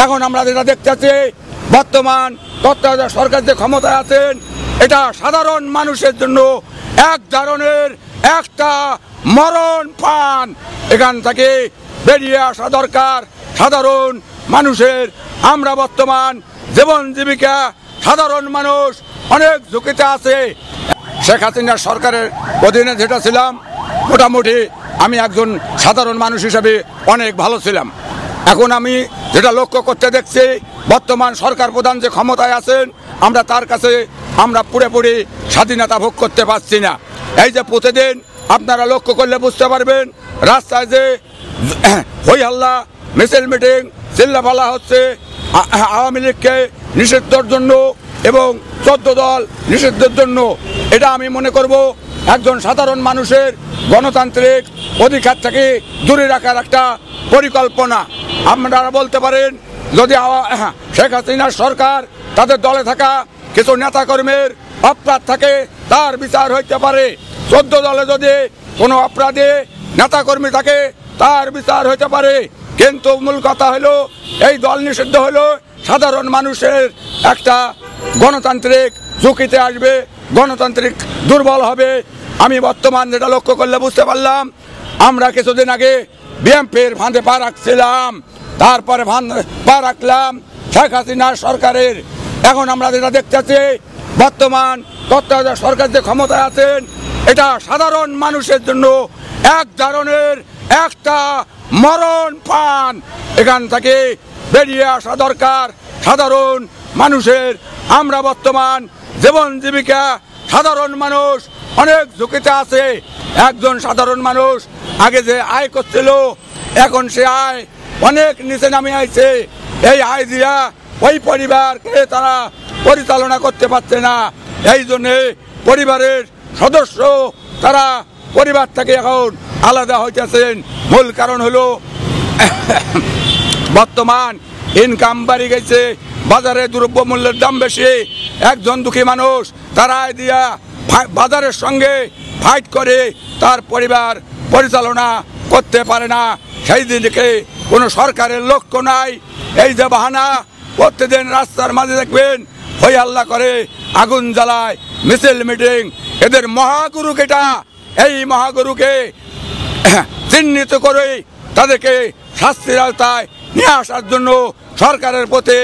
এখন আমরা যেটা দেখতেছি বর্তমান তত্ত্বাবধায়ক সরকার যে ক্ষমতায় আছেন এটা সাধারণ মানুষের জন্য এক ধরনের একটা মরণ পান। এখান থেকে বেরিয়ে আসা দরকার সাধারণ মানুষের। আমরা বর্তমান জীবন জীবিকা সাধারণ মানুষ অনেক ঝুঁকিতে আছে। শেখ হাসিনার সরকারের অধীনে যেটা ছিলাম মোটামুটি আমি একজন সাধারণ মানুষ হিসেবে অনেক ভালো ছিলাম। এখন আমি যেটা লক্ষ্য করতে দেখছি বর্তমান সরকার প্রধান যে ক্ষমতায় আছেন আমরা তার কাছে আমরা পুরোপুরি স্বাধীনতা ভোগ করতে পারছি না। এই যে প্রতিদিন আপনারা লক্ষ্য করলে বুঝতে পারবেন রাস্তায় যে হই হাল্লা মিছিল মিটিং চিল্লাফালা হচ্ছে আওয়ামী লীগকে নিষিদ্ধের জন্য এবং 14 দল নিষিদ্ধের জন্য। এটা আমি মনে করব একজন সাধারণ মানুষের গণতান্ত্রিক অধিকার থেকে দূরে রাখার একটা পরিকল্পনা। আপনারা বলতে পারেন যদি শেখ হাসিনার সরকার তাদের দলে থাকা কিছু নেতাকর্মীর অপরাধ থাকে তার বিচার হইতে পারে। 14 দলে যদি কোনো অপরাধী নেতাকর্মী থাকে তার বিচার হইতে পারে। কিন্তু মূল কথা হলো এই দল নিষিদ্ধ হলো সাধারণ মানুষের একটা গণতান্ত্রিক ঝুঁকিতে আসবে, গণতান্ত্রিক দুর্বল হবে। আমি বর্তমান যেটা লক্ষ্য করলে বুঝতে পারলাম আমরা কিছুদিন আগে বিএনপির ফাঁদে পা রাখছিলাম, তারপরে পা রাখলাম শেখ হাসিনার সরকারের। এখন আমরা যেটা দেখতেছি বর্তমান তত্ত্বাবধায়ক সরকার যে ক্ষমতায় আছেন এটা সাধারণ মানুষের জন্য এক ধরনের একটা মরণ পান। এখান থেকে বেরিয়ে আসা দরকার সাধারণ মানুষের। আমরা বর্তমান জীবন জীবিকা সাধারণ মানুষ অনেক ঝুঁকিতে আছে। একজন সাধারণ মানুষ আগে যে আয় করছিল এখন সে আয় অনেক নিচে নামে আইছে। এই আয় দিয়া ওই পরিবারকে তারা পরিচালনা করতে পারছে না। এই জন্যে পরিবারের সদস্য তারা পরিবার থেকে এখন আলাদা হইতেছেন। মূল কারণ হলো বর্তমান ইনকাম বাড়ি গেছে, বাজারে দ্রব্যমূল্যের দাম বেশি। একজন দুঃখী মানুষ তার আয় দিয়া বাজারের সঙ্গে ফাইট করে তার পরিবার পরিচালনা করতে পারে না। সেই দিকে কোনো সরকারের লক্ষ্য নাই। এই যে বাহানা প্রতিদিন রাস্তার মাঝে দেখবেন হই হাল্লা করে, আগুন জ্বালায়, মিছিল মিটিং। এদের মহাগুরু কেটা? এই মহাগুরুকে চিহ্নিত করে তাদেরকে শাস্তির আওতায় নিয়ে আসার জন্য সরকারের প্রতি